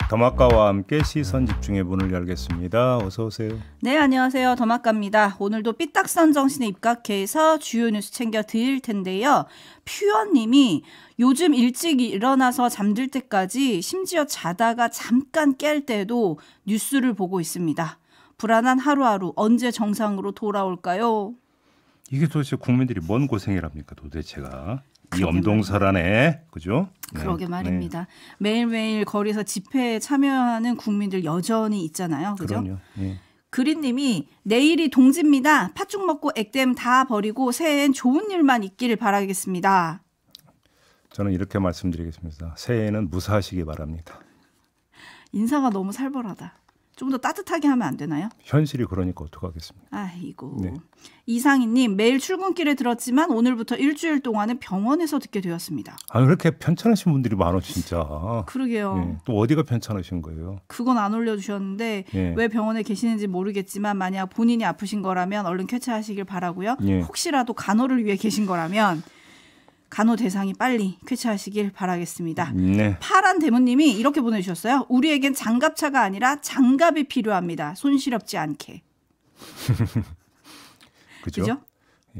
더마카와 함께 시선 집중의 문을 열겠습니다. 어서 오세요. 네, 안녕하세요. 더마카입니다. 오늘도 삐딱선 정신에 입각해서 주요 뉴스 챙겨 드릴 텐데요. 퓨어님이 요즘 일찍 일어나서 잠들 때까지 심지어 자다가 잠깐 깰 때도 뉴스를 보고 있습니다. 불안한 하루하루 언제 정상으로 돌아올까요? 이게 도대체 국민들이 뭔 고생이랍니까 도대체가. 이 엄동설안에 그죠? 그러게 말입니다. 네. 매일매일 거리에서 집회에 참여하는 국민들 여전히 있잖아요. 그죠? 그럼요. 네. 그린님이 내일이 동지입니다. 팥죽 먹고 액땜 다 버리고 새해엔 좋은 일만 있기를 바라겠습니다. 저는 이렇게 말씀드리겠습니다. 새해에는 무사하시기 바랍니다. 인사가 너무 살벌하다. 좀 더 따뜻하게 하면 안 되나요? 현실이 그러니까 어떡하겠습니까? 아이고. 네. 이상희님 매일 출근길에 들었지만 오늘부터 일주일 동안은 병원에서 듣게 되었습니다. 아 그렇게 편찮으신 분들이 많아 진짜. 그러게요. 네. 또 어디가 편찮으신 거예요? 그건 안 올려주셨는데 네. 왜 병원에 계시는지 모르겠지만 만약 본인이 아프신 거라면 얼른 쾌차하시길 바라고요. 네. 혹시라도 간호를 위해 계신 거라면 간호 대상이 빨리 쾌차하시길 바라겠습니다. 네. 파란 대문님이 이렇게 보내주셨어요. 우리에겐 장갑차가 아니라 장갑이 필요합니다. 손시렵지 않게. 그죠?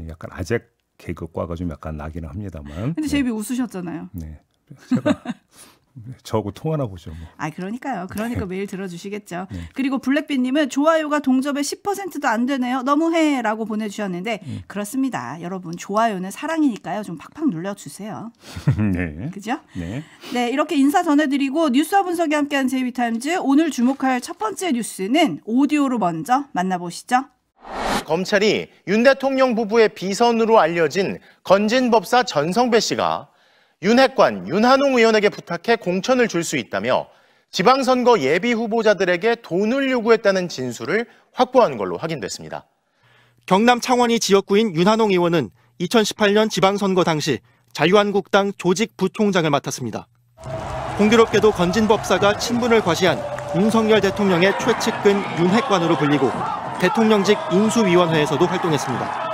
약간 아재 개그과가 좀 약간 나기는 합니다만. 근데 제이비 웃으셨잖아요. 네. 제가 저하고 통화나 보죠. 뭐. 아 그러니까요. 그러니까 네. 매일 들어주시겠죠. 네. 그리고 블랙빈님은 좋아요가 동접의 10%도 안 되네요. 너무해라고 보내주셨는데 그렇습니다. 여러분 좋아요는 사랑이니까요. 좀 팍팍 눌러주세요. 네. 그죠? 네. 네, 이렇게 인사 전해드리고 뉴스와 분석이 함께한 제이비타임즈 오늘 주목할 첫 번째 뉴스는 오디오로 먼저 만나보시죠. 검찰이 윤 대통령 부부의 비선으로 알려진 건진법사 전성배 씨가 윤핵관 윤한홍 의원에게 부탁해 공천을 줄 수 있다며 지방선거 예비 후보자들에게 돈을 요구했다는 진술을 확보한 걸로 확인됐습니다. 경남 창원이 지역구인 윤한홍 의원은 2018년 지방선거 당시 자유한국당 조직 부총장을 맡았습니다. 공교롭게도 건진법사가 친분을 과시한 윤석열 대통령의 최측근 윤핵관으로 불리고 대통령직 인수위원회에서도 활동했습니다.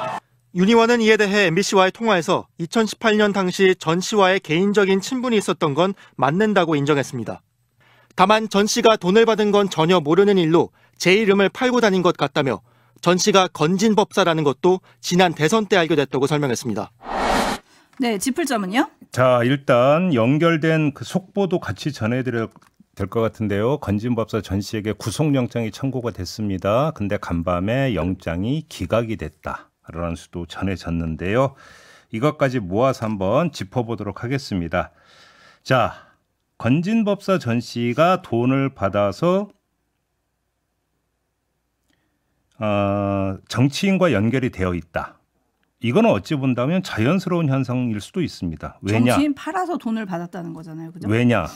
윤 의원은 이에 대해 MBC와의 통화에서 2018년 당시 전 씨와의 개인적인 친분이 있었던 건 맞는다고 인정했습니다. 다만 전 씨가 돈을 받은 건 전혀 모르는 일로 제 이름을 팔고 다닌 것 같다며 전 씨가 건진법사라는 것도 지난 대선 때 알게 됐다고 설명했습니다. 네, 짚을 점은요? 자, 일단 연결된 그 속보도 같이 전해드릴 될 것 같은데요. 건진법사 전 씨에게 구속영장이 청구가 됐습니다. 근데 간밤에 영장이 기각이 됐다라는 수도 전해졌는데요. 이것까지 모아서 한번 짚어보도록 하겠습니다. 자, 건진법사 전 씨가 돈을 받아서 정치인과 연결이 되어 있다. 이거는 어찌 본다면 자연스러운 현상일 수도 있습니다. 왜냐? 정치인 팔아서 돈을 받았다는 거잖아요. 그죠? 왜냐?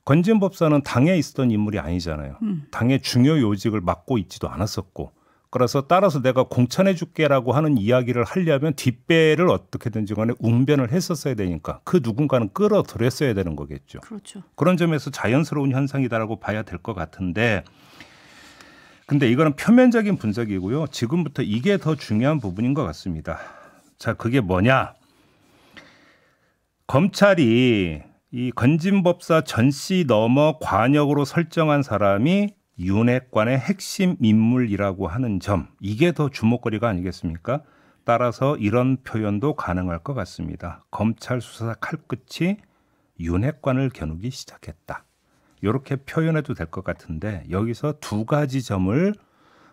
건진법사는 당에 있었던 인물이 아니잖아요. 당의 중요 요직을 맡고 있지도 않았었고. 그래서 따라서 내가 공천해 줄게라고 하는 이야기를 하려면 뒷배를 어떻게든지 간에 웅변을 했었어야 되니까 그 누군가는 끌어들였어야 되는 거겠죠. 그렇죠. 그런 점에서 자연스러운 현상이다라고 봐야 될 것 같은데 근데 이거는 표면적인 분석이고요. 지금부터 이게 더 중요한 부분인 것 같습니다. 자, 그게 뭐냐? 검찰이 이 건진법사 전 씨 넘어 관역으로 설정한 사람이 윤핵관의 핵심 인물이라고 하는 점, 이게 더 주목거리가 아니겠습니까? 따라서 이런 표현도 가능할 것 같습니다. 검찰 수사 칼끝이 윤핵관을 겨누기 시작했다. 이렇게 표현해도 될 것 같은데 여기서 두 가지 점을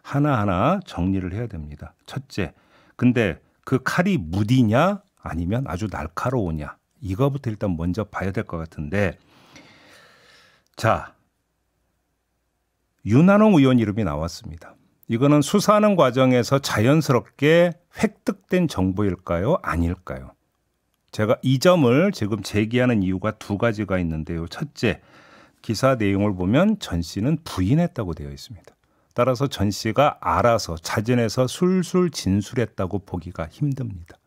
하나하나 정리를 해야 됩니다. 첫째, 근데 그 칼이 무디냐 아니면 아주 날카로우냐 이거부터 일단 먼저 봐야 될 것 같은데 자, 윤한홍 의원 이름이 나왔습니다. 이거는 수사하는 과정에서 자연스럽게 획득된 정보일까요? 아닐까요? 제가 이 점을 지금 제기하는 이유가 두 가지가 있는데요. 첫째, 기사 내용을 보면 전 씨는 부인했다고 되어 있습니다. 따라서 전 씨가 알아서 자진해서 술술 진술했다고 보기가 힘듭니다.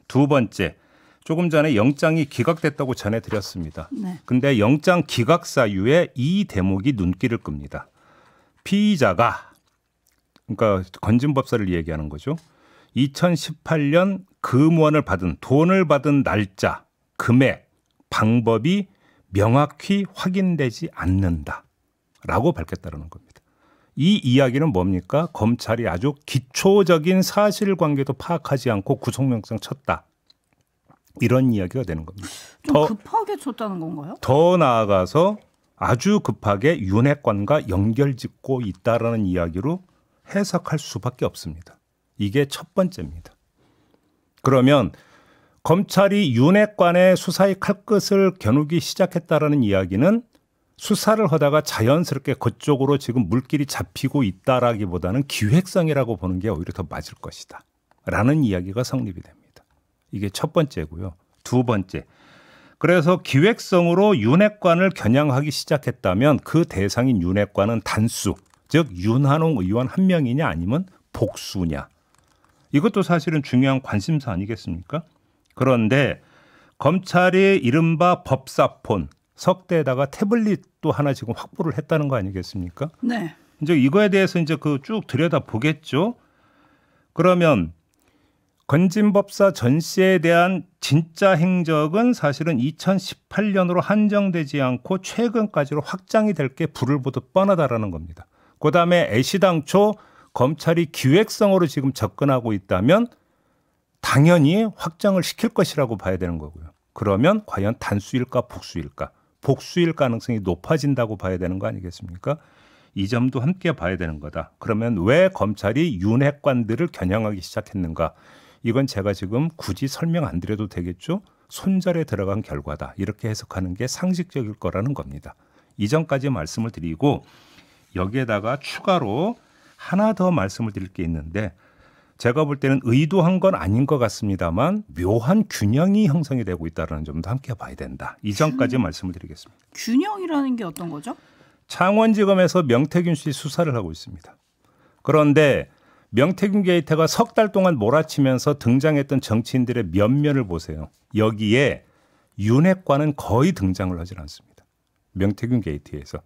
두 번째, 조금 전에 영장이 기각됐다고 전해드렸습니다. 네. 근데 영장 기각 사유에 이 대목이 눈길을 끕니다. 피의자가, 그러니까 건진법사를 얘기하는 거죠. 2018년 금원을 받은, 돈을 받은 날짜, 금액, 방법이 명확히 확인되지 않는다라고 밝혔다는 겁니다. 이 이야기는 뭡니까? 검찰이 아주 기초적인 사실관계도 파악하지 않고 구속영장 쳤다. 이런 이야기가 되는 겁니다. 좀 급하게 쳤다는 건가요? 더 나아가서 아주 급하게 윤핵관과 연결짓고 있다라는 이야기로 해석할 수밖에 없습니다. 이게 첫 번째입니다. 그러면 검찰이 윤핵관의 수사의 칼끝을 겨누기 시작했다라는 이야기는 수사를 하다가 자연스럽게 그쪽으로 지금 물길이 잡히고 있다라기보다는 기획성이라고 보는 게 오히려 더 맞을 것이다 라는 이야기가 성립이 됩니다. 이게 첫 번째고요. 두 번째, 그래서 기획성으로 윤핵관을 겨냥하기 시작했다면 그 대상인 윤핵관은 단수, 즉 윤한홍 의원 한 명이냐 아니면 복수냐, 이것도 사실은 중요한 관심사 아니겠습니까? 그런데 검찰이 이른바 법사폰 석대에다가 태블릿도 하나 지금 확보를 했다는 거 아니겠습니까? 네. 이제 이거에 대해서 이제 그 쭉 들여다 보겠죠. 그러면 건진법사 전 씨에 대한 진짜 행적은 사실은 2018년으로 한정되지 않고 최근까지로 확장이 될 게 불을 보듯 뻔하다라는 겁니다. 그다음에 애시당초 검찰이 기획성으로 지금 접근하고 있다면 당연히 확장을 시킬 것이라고 봐야 되는 거고요. 그러면 과연 단수일까 복수일까? 복수일 가능성이 높아진다고 봐야 되는 거 아니겠습니까? 이 점도 함께 봐야 되는 거다. 그러면 왜 검찰이 윤핵관들을 겨냥하기 시작했는가? 이건 제가 지금 굳이 설명 안 드려도 되겠죠? 손절에 들어간 결과다. 이렇게 해석하는 게 상식적일 거라는 겁니다. 이전까지 말씀을 드리고 여기에다가 추가로 하나 더 말씀을 드릴 게 있는데 제가 볼 때는 의도한 건 아닌 것 같습니다만 묘한 균형이 형성이 되고 있다는 점도 함께 봐야 된다. 이전까지 말씀을 드리겠습니다. 균형이라는 게 어떤 거죠? 창원지검에서 명태균 씨 수사를 하고 있습니다. 그런데 명태균 게이트가 석 달 동안 몰아치면서 등장했던 정치인들의 면면을 보세요. 여기에 윤핵관은 거의 등장을 하질 않습니다. 명태균 게이트에서.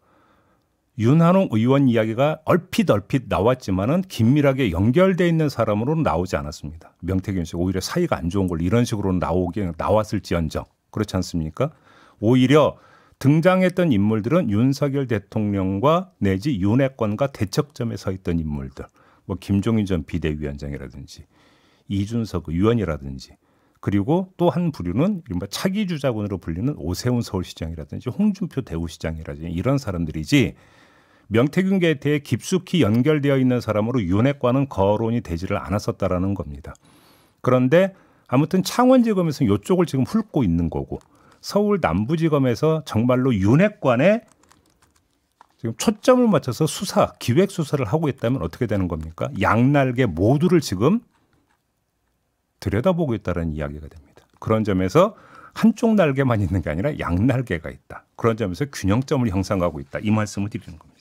윤한홍 의원 이야기가 얼핏 나왔지만은 긴밀하게 연결되어 있는 사람으로는 나오지 않았습니다. 명태균 씨 오히려 사이가 안 좋은 걸 이런 식으로 나왔을지언정 그렇지 않습니까? 오히려 등장했던 인물들은 윤석열 대통령과 내지 윤핵관과 대척점에 서 있던 인물들, 뭐 김종인 전 비대위원장이라든지 이준석 의원이라든지 그리고 또 한 부류는 이른바 차기 주자군으로 불리는 오세훈 서울시장이라든지 홍준표 대구시장이라든지 이런 사람들이지 명태균 게이트에 깊숙이 연결되어 있는 사람으로 윤핵관은 거론이 되지를 않았었다라는 겁니다. 그런데 아무튼 창원지검에서 이쪽을 지금 훑고 있는 거고 서울 남부지검에서 정말로 윤핵관에 지금 초점을 맞춰서 수사, 기획 수사를 하고 있다면 어떻게 되는 겁니까? 양날개 모두를 지금 들여다보고 있다는 이야기가 됩니다. 그런 점에서 한쪽 날개만 있는 게 아니라 양날개가 있다. 그런 점에서 균형점을 형성하고 있다. 이 말씀을 드리는 겁니다.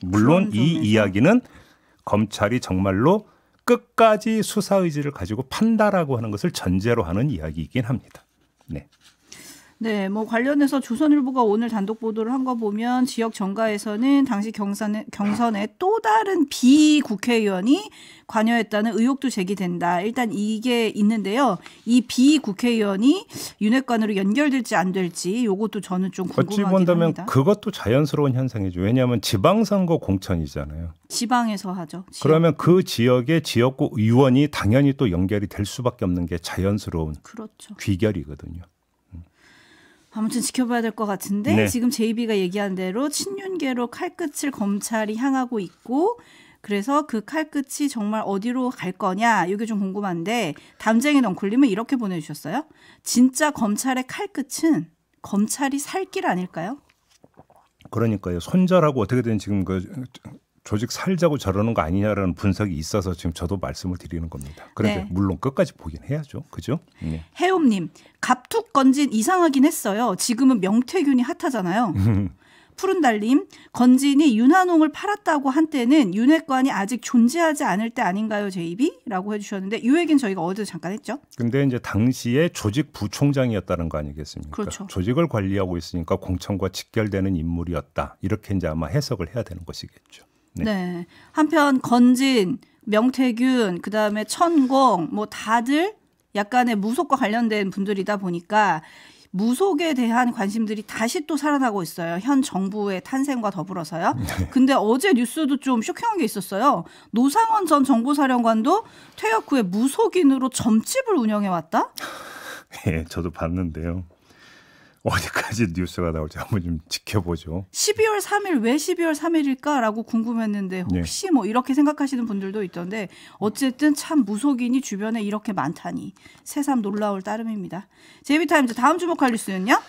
물론 이 이야기는 검찰이 정말로 끝까지 수사 의지를 가지고 판다라고 하는 것을 전제로 하는 이야기이긴 합니다. 네. 네, 뭐 관련해서 조선일보가 오늘 단독 보도를 한 거 보면 지역 정가에서는 당시 경선에 또 다른 비국회의원이 관여했다는 의혹도 제기된다. 일단 이게 있는데요. 이 비국회의원이 윤핵관으로 연결될지 안 될지 이것도 저는 좀 궁금하긴 어찌 본다면 합니다. 그것도 자연스러운 현상이죠. 왜냐하면 지방선거 공천이잖아요. 지방에서 하죠. 지역. 그러면 그 지역의 지역구 의원이 당연히 또 연결이 될 수밖에 없는 게 자연스러운 그렇죠. 귀결이거든요. 아무튼 지켜봐야 될 것 같은데 네. 지금 JB가 얘기한 대로 친윤계로 칼끝을 검찰이 향하고 있고 그래서 그 칼끝이 정말 어디로 갈 거냐 이게 좀 궁금한데 담쟁이 넝쿨님은 이렇게 보내주셨어요. 진짜 검찰의 칼끝은 검찰이 살 길 아닐까요? 그러니까요. 손절하고 어떻게든 지금 그 조직 살자고 저러는 거 아니냐라는 분석이 있어서 지금 저도 말씀을 드리는 겁니다. 그런데 네. 물론 끝까지 보긴 해야죠. 그죠? 네. 해옴님 갑툭 건진 이상하긴 했어요. 지금은 명태균이 핫하잖아요. 푸른달님 건진이 윤한홍을 팔았다고 한때는 윤핵관이 아직 존재하지 않을 때 아닌가요, JB? 라고 해주셨는데 이 얘기는 저희가 어디서 잠깐 했죠? 근데 이제 당시에 조직 부총장이었다는 거 아니겠습니까? 그렇죠. 조직을 관리하고 있으니까 공천과 직결되는 인물이었다. 이렇게 이제 아마 해석을 해야 되는 것이겠죠. 네. 네. 한편 건진, 명태균, 그다음에 천공 뭐 다들 약간의 무속과 관련된 분들이다 보니까 무속에 대한 관심들이 다시 또 살아나고 있어요. 현 정부의 탄생과 더불어서요. 근데 어제 뉴스도 좀 쇼킹한 게 있었어요. 노상원 전 정보사령관도 퇴역 후에 무속인으로 점집을 운영해왔다? 예, 저도 봤는데요. 어디까지 뉴스가 나올지 한번 좀 지켜보죠. 12월 3일 왜 12월 3일일까라고 궁금했는데 혹시 뭐 이렇게 생각하시는 분들도 있던데 어쨌든 참 무속인이 주변에 이렇게 많다니 새삼 놀라울 따름입니다. JB타임즈 다음 주목할 뉴스는요?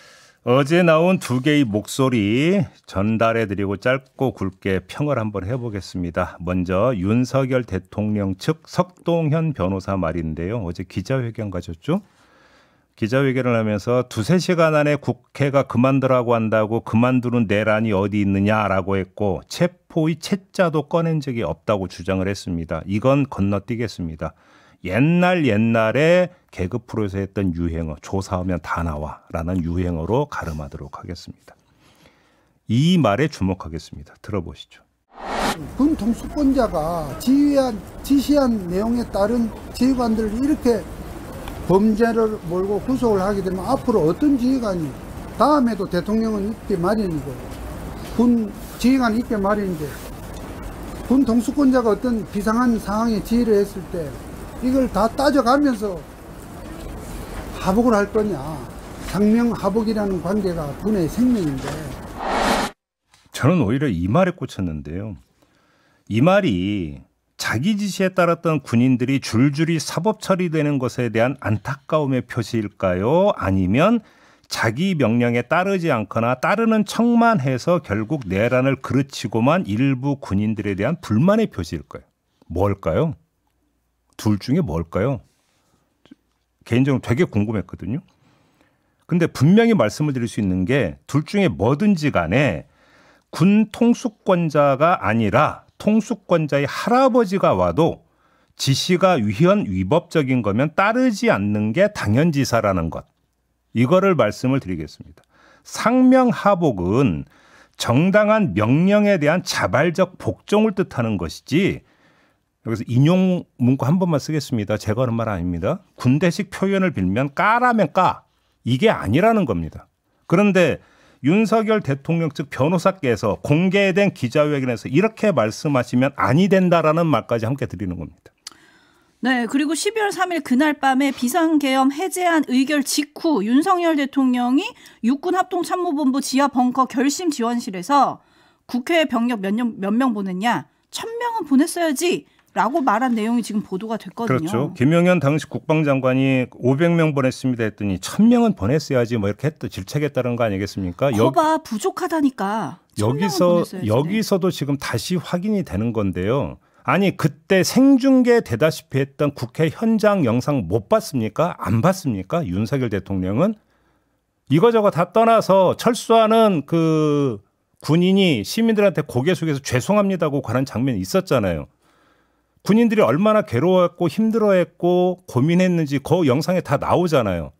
어제 나온 두 개의 목소리 전달해드리고 짧고 굵게 평을 한번 해보겠습니다. 먼저 윤석열 대통령 측 석동현 변호사 말인데요. 어제 기자회견 가졌죠? 기자회견을 하면서 2-3시간 안에 국회가 그만두라고 한다고 그만두는 내란이 어디 있느냐라고 했고 체포의 채자도 꺼낸 적이 없다고 주장을 했습니다. 이건 건너뛰겠습니다. 옛날에 개그 프로에서 했던 유행어 조사하면 다 나와라는 유행어로 가름하도록 하겠습니다. 이 말에 주목하겠습니다. 들어보시죠. 군 통수권자가 지시한 내용에 따른 지휘관들을 이렇게 범죄를 몰고 구속을 하게 되면 앞으로 어떤 지휘관이 다음에도 대통령은 있기 마련이고 군 지휘관이 있기 마련인데 군 통수권자가 어떤 비상한 상황에 지휘를 했을 때 이걸 다 따져가면서 하복을 할 거냐. 상명하복이라는 관계가 군의 생명인데. 저는 오히려 이 말에 꽂혔는데요. 이 말이 자기 지시에 따랐던 군인들이 줄줄이 사법 처리되는 것에 대한 안타까움의 표시일까요? 아니면 자기 명령에 따르지 않거나 따르는 척만 해서 결국 내란을 그르치고만 일부 군인들에 대한 불만의 표시일까요? 뭘까요? 둘 중에 뭘까요? 개인적으로 되게 궁금했거든요. 근데 분명히 말씀을 드릴 수 있는 게 둘 중에 뭐든지 간에 군 통수권자가 아니라 통수권자의 할아버지가 와도 지시가 위법적인 거면 따르지 않는 게 당연지사라는 것. 이거를 말씀을 드리겠습니다. 상명하복은 정당한 명령에 대한 자발적 복종을 뜻하는 것이지 여기서 인용 문구 한 번만 쓰겠습니다. 제가 하는 말 아닙니다. 군대식 표현을 빌면 까라면 까. 이게 아니라는 겁니다. 그런데 윤석열 대통령 측 변호사께서 공개된 기자회견에서 이렇게 말씀하시면 아니 된다라는 말까지 함께 드리는 겁니다. 네, 그리고 12월 3일 그날 밤에 비상계엄 해제안 의결 직후 윤석열 대통령이 육군합동참모본부 지하 벙커 결심 지원실에서 국회에 병력 몇 명 보냈냐? 1,000명은 보냈어야지. 라고 말한 내용이 지금 보도가 됐거든요. 그렇죠. 김용현 당시 국방장관이 500명 보냈습니다 했더니 1,000명은 보냈어야지 뭐 이렇게 질책했다는 거 아니겠습니까? 거봐 부족하다니까. 여기서도 지금 다시 확인이 되는 건데요. 아니 그때 생중계 되다시피 했던 국회 현장 영상 못 봤습니까? 안 봤습니까? 윤석열 대통령은 이거저거 다 떠나서 철수하는 그 군인이 시민들한테 고개 숙여서 죄송합니다고 관한 장면이 있었잖아요. 군인들이 얼마나 괴로워했고 힘들어했고 고민했는지 그 영상에 다 나오잖아요.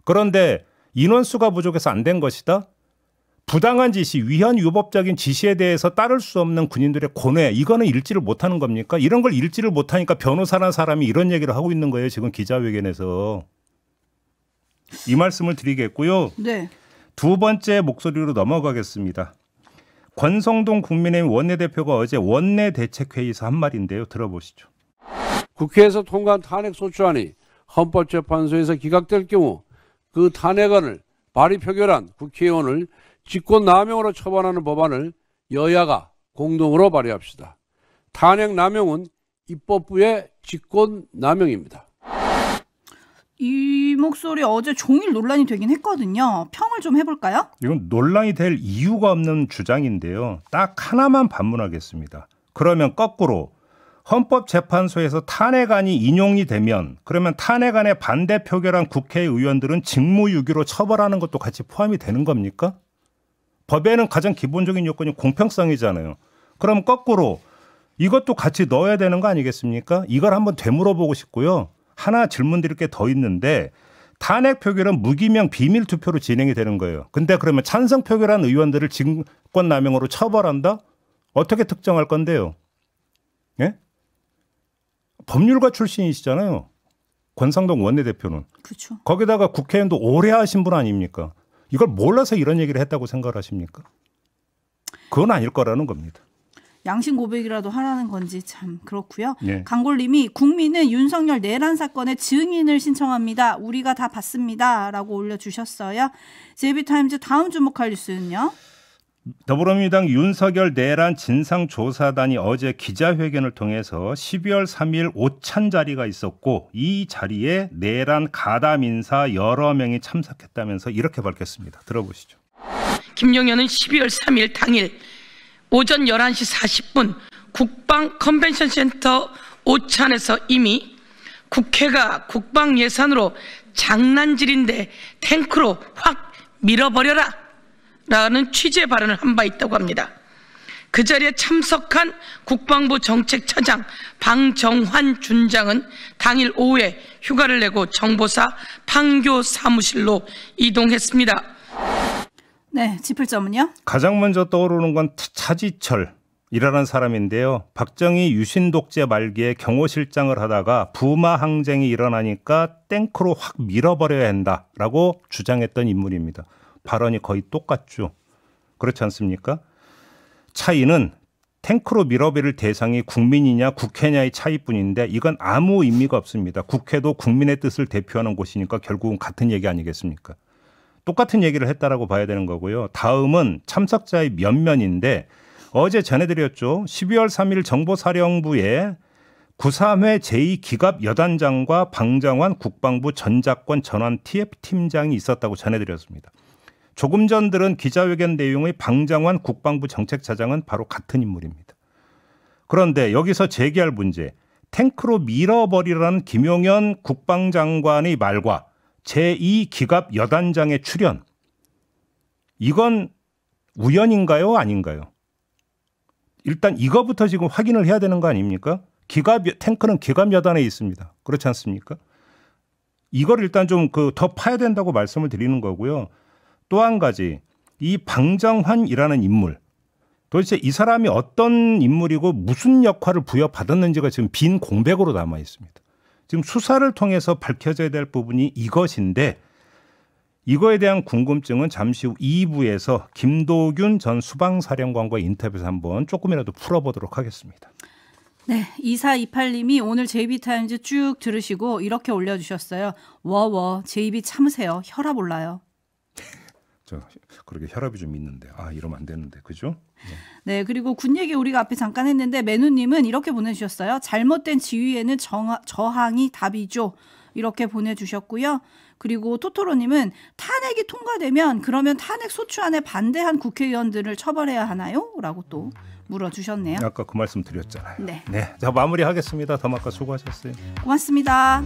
그런데 인원수가 부족해서 안 된 것이다. 부당한 지시, 위헌 유법적인 지시에 대해서 따를 수 없는 군인들의 고뇌, 이거는 읽지를 못하는 겁니까? 이런 걸 읽지를 못하니까 변호사라는 사람이 이런 얘기를 하고 있는 거예요. 지금 기자회견에서. 이 말씀을 드리겠고요. 네. 두 번째 목소리로 넘어가겠습니다. 권성동 국민의힘 원내대표가 어제 원내대책회의에서 한 말인데요. 들어보시죠. 국회에서 통과한 탄핵소추안이 헌법재판소에서 기각될 경우 그 탄핵안을 발의 표결한 국회의원을 직권남용으로 처벌하는 법안을 여야가 공동으로 발의합시다. 탄핵남용은 입법부의 직권남용입니다. 이 목소리 어제 종일 논란이 되긴 했거든요. 평을 좀 해볼까요? 이건 논란이 될 이유가 없는 주장인데요. 딱 하나만 반문하겠습니다. 그러면 거꾸로 헌법재판소에서 탄핵안이 인용이 되면 그러면 탄핵안에 반대 표결한 국회의원들은 직무유기로 처벌하는 것도 같이 포함이 되는 겁니까? 법에는 가장 기본적인 요건이 공평성이잖아요. 그럼 거꾸로 이것도 같이 넣어야 되는 거 아니겠습니까? 이걸 한번 되물어보고 싶고요. 하나 질문 드릴 게 더 있는데 탄핵 표결은 무기명 비밀 투표로 진행이 되는 거예요. 근데 그러면 찬성 표결한 의원들을 직권남용으로 처벌한다? 어떻게 특정할 건데요? 예? 법률가 출신이시잖아요. 권상동 원내대표는. 그렇죠. 거기다가 국회의원도 오래 하신 분 아닙니까? 이걸 몰라서 이런 얘기를 했다고 생각하십니까? 그건 아닐 거라는 겁니다. 양심 고백이라도 하라는 건지 참 그렇고요. 예. 강골님이 국민은 윤석열 내란 사건의 증인을 신청합니다. 우리가 다 봤습니다. 라고 올려주셨어요. JB타임즈 다음 주목할 뉴스는요. 더불어민주당 윤석열 내란 진상조사단이 어제 기자회견을 통해서 12월 3일 오찬 자리가 있었고 이 자리에 내란 가담 인사 여러 명이 참석했다면서 이렇게 밝혔습니다. 들어보시죠. 김용현은 12월 3일 당일 오전 11시 40분 국방 컨벤션 센터 오찬에서 이미 국회가 국방 예산으로 장난질인데 탱크로 확 밀어버려라 라는 취지의 발언을 한 바 있다고 합니다. 그 자리에 참석한 국방부 정책차장 방정환 준장은 당일 오후에 휴가를 내고 정보사 판교 사무실로 이동했습니다. 네, 짚을점은요? 가장 먼저 떠오르는 건 차지철이라는 사람인데요. 박정희 유신 독재 말기에 경호실장을 하다가 부마 항쟁이 일어나니까 탱크로 확 밀어버려야 한다라고 주장했던 인물입니다. 발언이 거의 똑같죠. 그렇지 않습니까? 차이는 탱크로 밀어버릴 대상이 국민이냐 국회냐의 차이뿐인데 이건 아무 의미가 없습니다. 국회도 국민의 뜻을 대표하는 곳이니까 결국은 같은 얘기 아니겠습니까? 똑같은 얘기를 했다라고 봐야 되는 거고요. 다음은 참석자의 면면인데 어제 전해드렸죠. 12월 3일 정보사령부에 93회 제2기갑 여단장과 방정환 국방부 전작권 전환 TF팀장이 있었다고 전해드렸습니다. 조금 전 들은 기자회견 내용의 방정환 국방부 정책차장은 바로 같은 인물입니다. 그런데 여기서 제기할 문제, 탱크로 밀어버리라는 김용현 국방장관의 말과 제2기갑 여단장의 출연, 이건 우연인가요? 아닌가요? 일단 이거부터 지금 확인을 해야 되는 거 아닙니까? 탱크는 기갑 여단에 있습니다. 그렇지 않습니까? 이걸 일단 좀 더 파야 된다고 말씀을 드리는 거고요. 또 한 가지, 이 방정환이라는 인물, 도대체 이 사람이 어떤 인물이고 무슨 역할을 부여받았는지가 지금 빈 공백으로 남아 있습니다. 지금 수사를 통해서 밝혀져야 될 부분이 이것인데 이거에 대한 궁금증은 잠시 후 2부에서 김도균 전 수방사령관과의 인터뷰에서 한번 조금이라도 풀어보도록 하겠습니다. 네, 2428님이 오늘 JB타임즈 쭉 들으시고 이렇게 올려주셨어요. 워워, JB 참으세요. 혈압 올라요. 그러게 혈압이 좀 있는데 이러면 안 되는데 그죠? 네, 그리고 군 얘기 우리가 앞에 잠깐 했는데 매누님은 이렇게 보내주셨어요. 잘못된 지휘에는 저항이 답이죠. 이렇게 보내주셨고요. 그리고 토토로님은 탄핵이 통과되면 그러면 탄핵 소추안에 반대한 국회의원들을 처벌해야 하나요? 라고 또 물어주셨네요. 아까 그 말씀 드렸잖아요. 네. 자 마무리하겠습니다. 더마카 수고하셨어요. 고맙습니다.